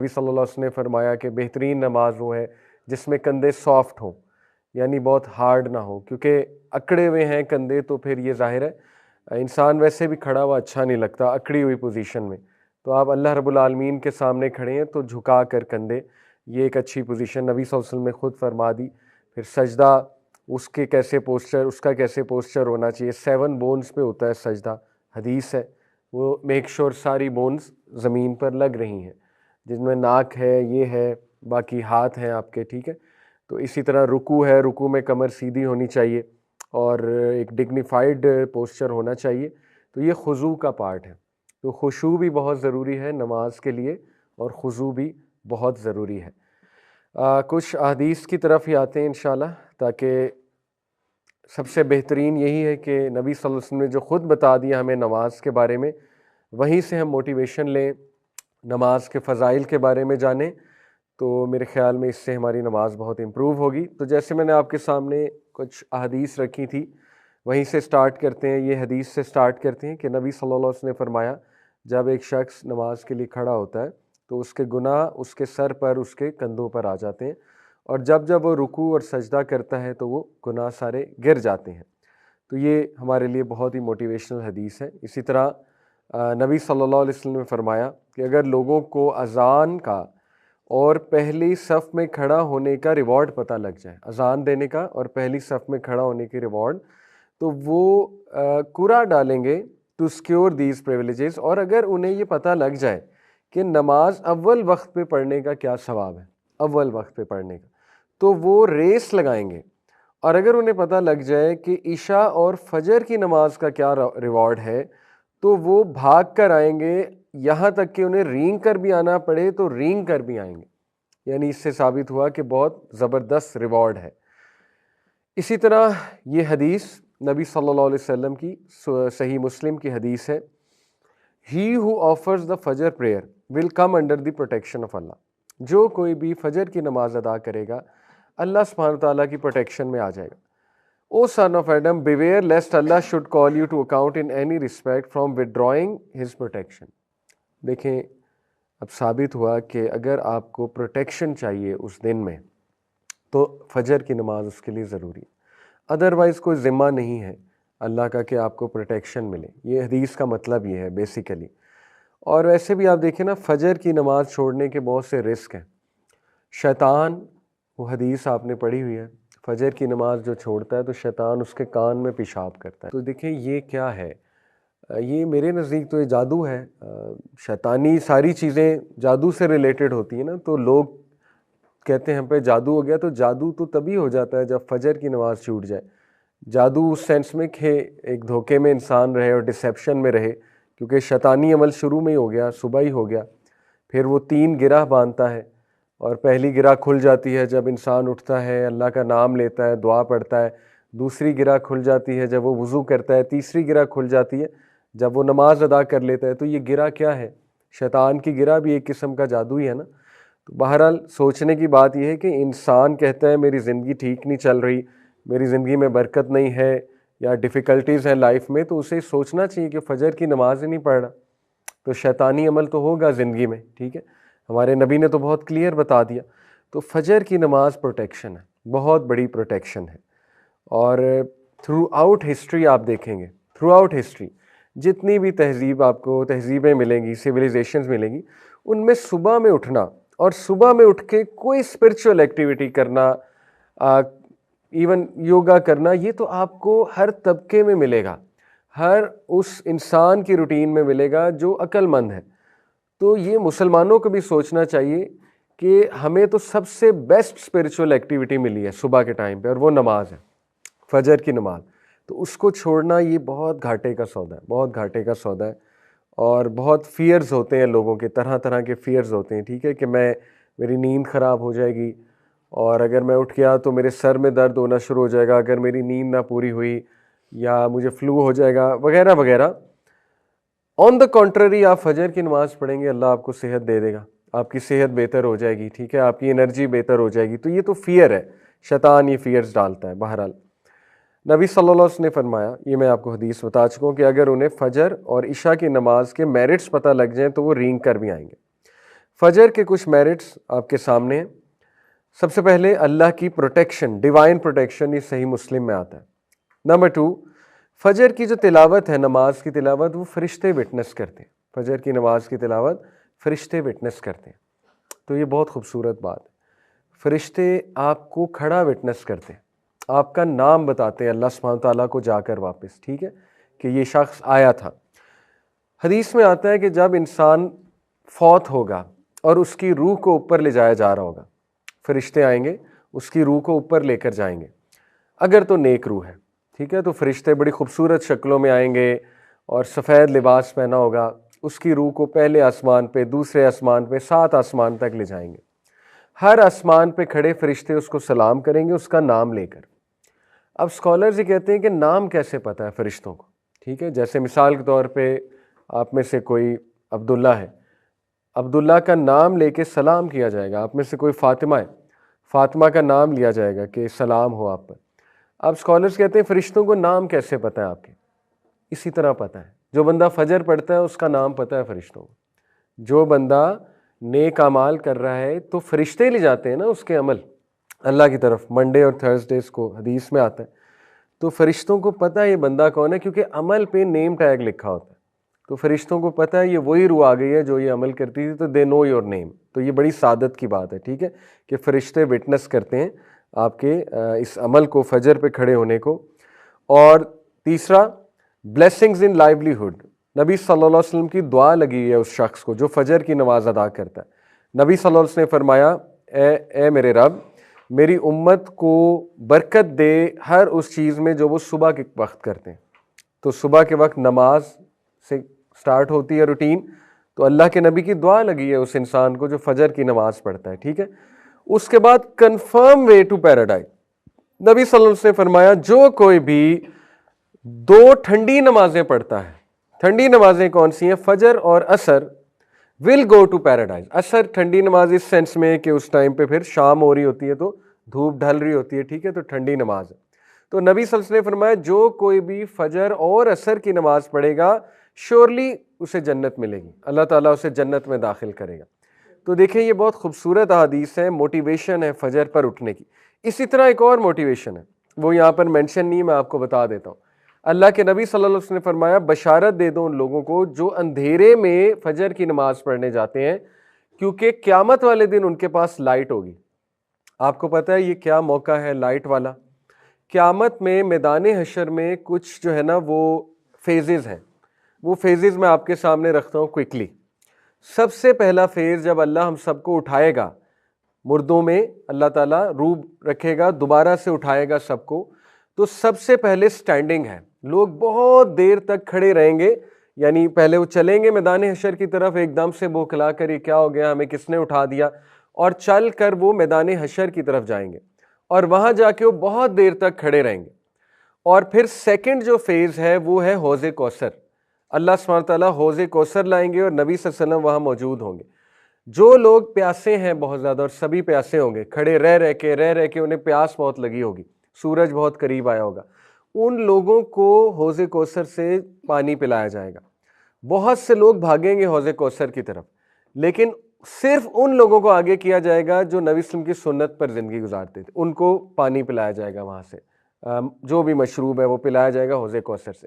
نبی صلی اللہ علیہ وسلم نے فرمایا کہ بہترین نماز وہ ہے جس میں کندھے سافٹ ہوں، یعنی بہت ہارڈ نہ ہو، کیونکہ اکڑے ہوئے ہیں کندھے تو پھر یہ ظاہر ہے انسان ویسے بھی کھڑا ہوا اچھا نہیں لگتا اکڑی ہوئی پوزیشن میں، تو آپ اللہ رب العالمین کے سامنے کھڑے ہیں تو جھکا کر کندھے، یہ ایک اچھی پوزیشن نبی صلی اللہ علیہ وسلم نے خود فرما دی۔ پھر سجدہ، اس کا کیسے پوسچر ہونا چاہیے، 7 بونز پہ ہوتا ہے سجدہ، حدیث ہے، وہ میک شور ساری بونز زمین پر لگ رہی ہیں، جن میں ناک ہے، یہ ہے، باقی ہاتھ ہیں آپ کے، ٹھیک ہے۔ تو اسی طرح رکوع ہے، رکوع میں کمر سیدھی ہونی چاہیے اور ایک ڈگنیفائڈ پوسچر ہونا چاہیے، تو یہ خضوع کا پارٹ ہے۔ تو خشوع بھی بہت ضروری ہے نماز کے لیے اور خضوع بھی بہت ضروری ہے۔ کچھ احادیث کی طرف ہی آتے ہیں انشاءاللہ، تاکہ سب سے بہترین یہی ہے کہ نبی صلی اللہ علیہ وسلم نے جو خود بتا دیا ہمیں نماز کے بارے میں، وہیں سے ہم موٹیویشن لیں، نماز کے فضائل کے بارے میں جانیں، تو میرے خیال میں اس سے ہماری نماز بہت امپروو ہوگی۔ تو جیسے میں نے آپ کے سامنے کچھ احادیث رکھی تھی، وہیں سے سٹارٹ کرتے ہیں، یہ حدیث سے سٹارٹ کرتے ہیں کہ نبی صلی اللہ علیہ وسلم نے فرمایا جب ایک شخص نماز کے لیے کھڑا ہوتا ہے تو اس کے گناہ اس کے سر پر، اس کے کندھوں پر آ جاتے ہیں، اور جب وہ رکوع اور سجدہ کرتا ہے تو وہ گناہ سارے گر جاتے ہیں۔ تو یہ ہمارے لیے بہت ہی موٹیویشنل حدیث ہے۔ اسی طرح نبی صلی اللہ علیہ وسلم نے فرمایا کہ اگر لوگوں کو اذان کا اور پہلی صف میں کھڑا ہونے کا ریوارڈ پتہ لگ جائے، اذان دینے کا اور پہلی صف میں کھڑا ہونے کے ریوارڈ، تو وہ کوڑا ڈالیں گے ٹو سیکیور دیز پریویلیجز، اور اگر انہیں یہ پتہ لگ جائے کہ نماز اول وقت پہ پڑھنے کا کیا ثواب ہے، اول وقت پہ پڑھنے کا، تو وہ ریس لگائیں گے، اور اگر انہیں پتہ لگ جائے کہ عشاء اور فجر کی نماز کا کیا ریوارڈ ہے تو وہ بھاگ کر آئیں گے، یہاں تک کہ انہیں رینگ کر بھی آنا پڑے تو رینگ کر بھی آئیں گے۔ یعنی اس سے ثابت ہوا کہ بہت زبردست ریوارڈ ہے۔ اسی طرح یہ حدیث نبی صلی اللہ علیہ وسلم کی صحیح مسلم کی حدیث ہے، He who offers the فجر prayer will come under the protection of Allah۔ جو کوئی بھی فجر کی نماز ادا کرے گا اللہ سبحانہ تعالیٰ کی پروٹیکشن میں آ جائے گا۔ O son of Adam, beware lest Allah should call you to account in any respect from withdrawing his protection۔ دیکھیں اب ثابت ہوا کہ اگر آپ کو پروٹیکشن چاہیے اس دن میں تو فجر کی نماز اس کے لیے ضروری ہے، ادروائز کوئی ذمہ نہیں ہے اللہ کا کہ آپ کو پروٹیکشن ملے۔ یہ حدیث کا مطلب یہ ہے بیسیکلی۔ اور ویسے بھی آپ دیکھیں نا، فجر کی نماز چھوڑنے کے بہت سے رسک ہیں۔ شیطان، وہ حدیث آپ نے پڑھی ہوئی ہے، فجر کی نماز جو چھوڑتا ہے تو شیطان اس کے کان میں پیشاب کرتا ہے۔ تو دیکھیں یہ کیا ہے، یہ میرے نزدیک تو یہ جادو ہے۔ شیطانی ساری چیزیں جادو سے ریلیٹڈ ہوتی ہیں نا، تو لوگ کہتے ہیں ہم پہ جادو ہو گیا، تو جادو تو تبھی ہو جاتا ہے جب فجر کی نماز چھوٹ جائے۔ جادو اس سینس میں کہ ایک دھوکے میں انسان رہے اور ڈسیپشن میں رہے، کیونکہ شیطانی عمل شروع میں ہی ہو گیا، صبح ہی ہو گیا، پھر وہ 3 گرہ باندھتا ہے، اور پہلی گرہ کھل جاتی ہے جب انسان اٹھتا ہے، اللہ کا نام لیتا ہے، دعا پڑھتا ہے، دوسری گرہ کھل جاتی ہے جب وہ وضو کرتا ہے، تیسری گرہ کھل جاتی ہے جب وہ نماز ادا کر لیتا ہے۔ تو یہ گرہ کیا ہے؟ شیطان کی گرہ بھی ایک قسم کا جادو ہی ہے نا۔ تو بہرحال سوچنے کی بات یہ ہے کہ انسان کہتا ہے میری زندگی ٹھیک نہیں چل رہی، میری زندگی میں برکت نہیں ہے، یا ڈیفیکلٹیز ہیں لائف میں، تو اسے سوچنا چاہیے کہ فجر کی نماز ہی نہیں پڑھ رہا، تو شیطانی عمل تو ہوگا زندگی میں، ٹھیک ہے۔ ہمارے نبی نے تو بہت کلیئر بتا دیا۔ تو فجر کی نماز پروٹیکشن ہے، بہت بڑی پروٹیکشن ہے، اور تھرو آؤٹ ہسٹری آپ دیکھیں گے، تھرو آؤٹ ہسٹری جتنی بھی تہذیب آپ کو تہذیبیں ملیں گی، سویلائزیشنز ملیں گی، ان میں صبح میں اٹھنا اور صبح میں اٹھ کے کوئی اسپرچول ایکٹیویٹی کرنا، ایون یوگا کرنا، یہ تو آپ کو ہر طبقے میں ملے گا، ہر اس انسان کی روٹین میں ملے گا جو عقل مند ہے۔ تو یہ مسلمانوں کو بھی سوچنا چاہیے کہ ہمیں تو سب سے بیسٹ اسپرچول ایکٹیویٹی ملی ہے صبح کے ٹائم پہ، اور وہ نماز ہے، فجر کی نماز۔ تو اس کو چھوڑنا یہ بہت گھاٹے کا سودا ہے، بہت گھاٹے کا سودا ہے، اور بہت فیئرز ہوتے ہیں لوگوں کے، طرح طرح کے فیئرز ہوتے ہیں، ٹھیک ہے، کہ میری نیند خراب ہو جائے گی، اور اگر میں اٹھ گیا تو میرے سر میں درد ہونا شروع ہو جائے گا اگر میری نیند نہ پوری ہوئی، یا مجھے فلو ہو جائے گا وغیرہ وغیرہ۔ آن دا کنٹرری آپ فجر کی نماز پڑھیں گے، اللہ آپ کو صحت دے دے گا، آپ کی صحت بہتر ہو جائے گی، ٹھیک ہے، آپ کی انرجی بہتر ہو جائے گی۔ تو یہ تو فیئر ہے، شیطان یہ فیئرز ڈالتا ہے۔ بہرحال نبی صلی اللہ علیہ وسلم نے فرمایا، یہ میں آپ کو حدیث بتا چکا ہوں، کہ اگر انہیں فجر اور عشاء کی نماز کے میرٹس پتہ لگ جائیں تو وہ رینگ کر بھی آئیں گے۔ فجر کے کچھ میرٹس آپ کے سامنے ہیں۔ سب سے پہلے اللہ کی پروٹیکشن، ڈیوائن پروٹیکشن، یہ صحیح مسلم میں آتا ہے۔ نمبر 2، فجر کی جو تلاوت ہے، نماز کی تلاوت، وہ فرشتے وٹنس کرتے ہیں۔ فجر کی نماز کی تلاوت فرشتے وٹنس کرتے ہیں، تو یہ بہت خوبصورت بات ہے۔ فرشتے آپ کو کھڑا وٹنس کرتے ہیں، آپ کا نام بتاتے ہیں اللہ سبحانہ تعالیٰ کو جا کر واپس، ٹھیک ہے، کہ یہ شخص آیا تھا۔ حدیث میں آتا ہے کہ جب انسان فوت ہوگا اور اس کی روح کو اوپر لے جایا جا رہا ہوگا، فرشتے آئیں گے، اس کی روح کو اوپر لے کر جائیں گے، اگر تو نیک روح ہے، ٹھیک ہے، تو فرشتے بڑی خوبصورت شکلوں میں آئیں گے اور سفید لباس پہنا ہوگا، اس کی روح کو پہلے آسمان پہ، دوسرے آسمان پہ، 7 آسمان تک لے جائیں گے۔ ہر آسمان پہ کھڑے فرشتے اس کو سلام کریں گے اس کا نام لے کر۔ اب اسکالرز یہ کہتے ہیں کہ نام کیسے پتہ ہے فرشتوں کو، ٹھیک ہے، جیسے مثال کے طور پہ آپ میں سے کوئی عبداللہ ہے، عبداللہ کا نام لے کے سلام کیا جائے گا۔ آپ میں سے کوئی فاطمہ ہے، فاطمہ کا نام لیا جائے گا کہ سلام ہو آپ پر۔ اب اسکالرز کہتے ہیں فرشتوں کو نام کیسے پتہ ہے آپ کے؟ اسی طرح پتہ ہے، جو بندہ فجر پڑھتا ہے اس کا نام پتہ ہے فرشتوں کو۔ جو بندہ نیک اعمال کر رہا ہے تو فرشتے لے جاتے ہیں نا اس کے عمل اللہ کی طرف، منڈے اور تھرسڈیز کو حدیث میں آتا ہے، تو فرشتوں کو پتہ ہے یہ بندہ کون ہے، کیونکہ عمل پہ نیم ٹیگ لکھا ہوتا ہے، تو فرشتوں کو پتہ ہے یہ وہی روح آ گئی ہے جو یہ عمل کرتی تھی، تو دے نو یور نیم۔ تو یہ بڑی سعادت کی بات ہے، ٹھیک ہے، کہ فرشتے وٹنس کرتے ہیں آپ کے اس عمل کو، فجر پہ کھڑے ہونے کو۔ اور تیسرا، بلیسنگز ان لائیولیہڈ، نبی صلی اللہ علیہ وسلم کی دعا لگی ہے اس شخص کو جو فجر کی نماز ادا کرتا ہے۔ نبی صلی اللہ علیہ وسلم نے فرمایا، اے میرے رب، میری امت کو برکت دے ہر اس چیز میں جو وہ صبح کے وقت کرتے ہیں۔ تو صبح کے وقت نماز سے سٹارٹ ہوتی ہے روٹین، تو اللہ کے نبی کی دعا لگی ہے اس انسان کو جو فجر کی نماز پڑھتا ہے، ٹھیک ہے۔ اس کے بعد کنفرم وے ٹو پیراڈائز، نبی صلی اللہ علیہ وسلم نے فرمایا جو کوئی بھی 2 ٹھنڈی نمازیں پڑھتا ہے، ٹھنڈی نمازیں کون سی ہیں؟ فجر اور عصر، ول گو ٹو پیراڈائز۔ عصر ٹھنڈی نماز اس سینس میں کہ اس ٹائم پہ پھر شام ہو رہی ہوتی ہے تو دھوپ ڈھل رہی ہوتی ہے، ٹھیک ہے، تو ٹھنڈی نماز ہے۔ تو نبی صلی اللہ علیہ وسلم نے فرمایا جو کوئی بھی فجر اور عصر کی نماز پڑھے گا شیورلی اسے جنت ملے گی، اللہ تعالیٰ اسے جنت میں داخل کرے گا۔ تو دیکھیں یہ بہت خوبصورت حدیث ہے، موٹیویشن ہے فجر پر اٹھنے کی۔ اسی طرح ایک اور موٹیویشن ہے، وہ یہاں پر مینشن نہیں، میں آپ کو بتا دیتا ہوں۔ اللہ کے نبی صلی اللہ علیہ وسلم نے فرمایا بشارت دے دو ان لوگوں کو جو اندھیرے میں فجر کی نماز پڑھنے جاتے ہیں، کیونکہ قیامت والے دن ان کے پاس لائٹ ہوگی۔ آپ کو پتہ ہے یہ کیا موقع ہے لائٹ والا؟ قیامت میں میدان حشر میں کچھ جو ہے نا وہ فیزز ہیں، وہ فیزز میں آپ کے سامنے رکھتا ہوں کوئکلی۔ سب سے پہلا فیز جب اللہ ہم سب کو اٹھائے گا، مردوں میں اللہ تعالیٰ روح رکھے گا، دوبارہ سے اٹھائے گا سب کو، تو سب سے پہلے سٹینڈنگ ہے، لوگ بہت دیر تک کھڑے رہیں گے، یعنی پہلے وہ چلیں گے میدان حشر کی طرف، ایک دم سے بوکھلا کر یہ کیا ہو گیا، ہمیں کس نے اٹھا دیا، اور چل کر وہ میدان حشر کی طرف جائیں گے، اور وہاں جا کے وہ بہت دیر تک کھڑے رہیں گے۔ اور پھر سیکنڈ جو فیز ہے وہ ہے حوض کوثر، اللہ سبحانہ تعالیٰ حوض کوثر لائیں گے اور نبی صلی اللہ علیہ وسلم وہاں موجود ہوں گے۔ جو لوگ پیاسے ہیں بہت زیادہ، اور سبھی پیاسے ہوں گے، کھڑے رہ رہ کے انہیں پیاس بہت لگی ہوگی، سورج بہت قریب آیا ہوگا، ان لوگوں کو حوض کوثر سے پانی پلایا جائے گا۔ بہت سے لوگ بھاگیں گے حوض کوثر کی طرف، لیکن صرف ان لوگوں کو آگے کیا جائے گا جو نبی صلی اللہ علیہ وسلم کی سنت پر زندگی گزارتے تھے، ان کو پانی پلایا جائے گا وہاں سے، جو بھی مشروب ہے وہ پلایا جائے گا حوض کوثر سے۔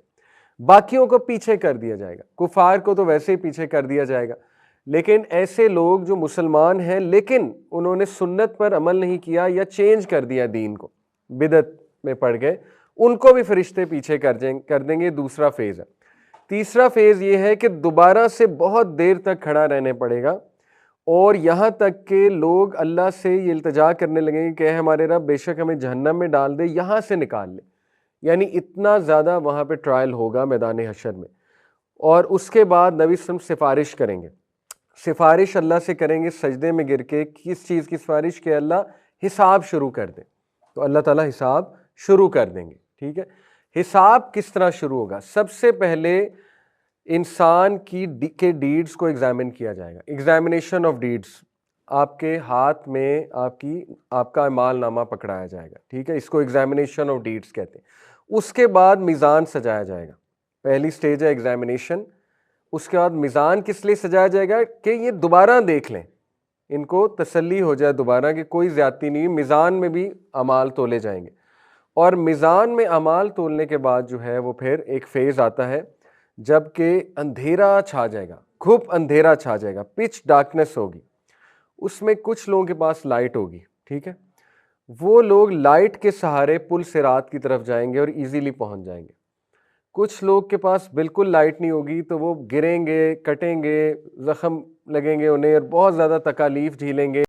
باقیوں کو پیچھے کر دیا جائے گا، کفار کو تو ویسے ہی پیچھے کر دیا جائے گا، لیکن ایسے لوگ جو مسلمان ہیں لیکن انہوں نے سنت پر عمل نہیں کیا یا چینج کر دیا دین کو، بدعت میں پڑ گئے، ان کو بھی فرشتے پیچھے کر دیں گے۔ دوسرا فیز ہے۔ تیسرا فیز یہ ہے کہ دوبارہ سے بہت دیر تک کھڑا رہنے پڑے گا، اور یہاں تک کہ لوگ اللہ سے یہ التجا کرنے لگیں گے کہ اے ہمارے رب بے شک ہمیں جہنم میں ڈال دے، یہاں سے نکال لے، یعنی اتنا زیادہ وہاں پہ ٹرائل ہوگا میدان حشر میں۔ اور اس کے بعد نبی صلی اللہ علیہ وسلم سفارش کریں گے، سفارش اللہ سے کریں گے سجدے میں گر کے، کس چیز کی سفارش؟ کہ اللہ حساب شروع کر دے، تو اللہ تعالیٰ حساب شروع کر دیں گے، ٹھیک ہے۔ حساب کس طرح شروع ہوگا؟ سب سے پہلے انسان کے ڈیڈز کو ایگزامن کیا جائے گا، ایگزامینیشن آف ڈیڈز، آپ کے ہاتھ میں آپ کا اعمال نامہ پکڑایا جائے گا، ٹھیک ہے، اس کو ایگزامینیشن آف ڈیڈز کہتے ہیں۔ اس کے بعد میزان سجایا جائے گا، پہلی سٹیج ہے ایگزامینیشن، اس کے بعد میزان کس لیے سجایا جائے گا؟ کہ یہ دوبارہ دیکھ لیں ان کو تسلی ہو جائے دوبارہ کہ کوئی زیادتی نہیں، میزان میں بھی اعمال تولے جائیں گے. اور میزان میں اعمال تولنے کے بعد جو ہے وہ پھر ایک فیز آتا ہے جب کہ اندھیرا چھا جائے گا، گھپ اندھیرا چھا جائے گا، پچ ڈارکنیس ہوگی. اس میں کچھ لوگوں کے پاس لائٹ ہوگی، ٹھیک ہے، وہ لوگ لائٹ کے سہارے پل صراط کی طرف جائیں گے اور ایزیلی پہنچ جائیں گے. کچھ لوگ کے پاس بالکل لائٹ نہیں ہوگی تو وہ گریں گے، کٹیں گے، زخم لگیں گے انہیں اور بہت زیادہ تکالیف جھیلیں گے.